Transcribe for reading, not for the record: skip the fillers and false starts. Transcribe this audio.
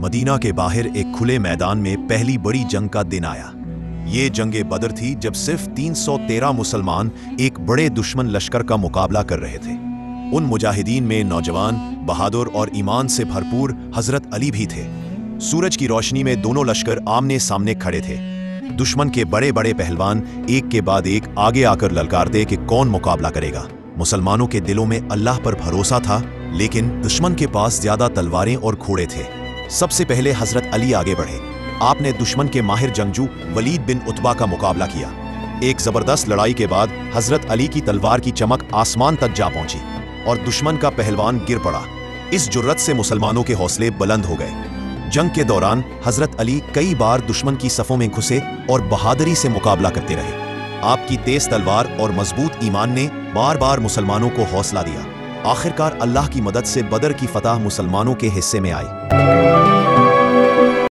Medina के बाहर एक खुले मैदान में पहली बड़ी जंग का दिन आया। ये जंगे बदर थी जब सिर्फ 313 मुसलमान एक बड़े दुश्मन लश्कर का मुकाबला कर रहे थे। उन मुजाहिदीन में नौजवान, बहादुर और ईमान से भरपूर हजरत अली भी थे। सूरज की रोशनी में दोनों लश्कर आमने सामने खड़े थे। दुश्मन के बड़े बड़े पहलवान एक के बाद एक आगे आकर ललकारते कि कौन मुकाबला करेगा। मुसलमानों के दिलों में अल्लाह पर भरोसा था, लेकिन दुश्मन के पास ज्यादा तलवारें और घोड़े थे। सबसे पहले हजरत अली आगे बढ़े। आपने दुश्मन के माहिर जंगजू वलीद बिन उतबा का मुकाबला किया। एक जबरदस्त लड़ाई के बाद हजरत अली की तलवार की चमक आसमान तक जा पहुंची और दुश्मन का पहलवान गिर पड़ा। इस जुर्रत से मुसलमानों के हौसले बुलंद हो गए। जंग के दौरान हजरत अली कई बार दुश्मन की सफों में घुसे और बहादुरी से मुकाबला करते रहे। आपकी तेज तलवार और मजबूत ईमान ने बार बार मुसलमानों को हौसला दिया। आखिरकार अल्लाह की मदद से बदर की फतह मुसलमानों के हिस्से में आई।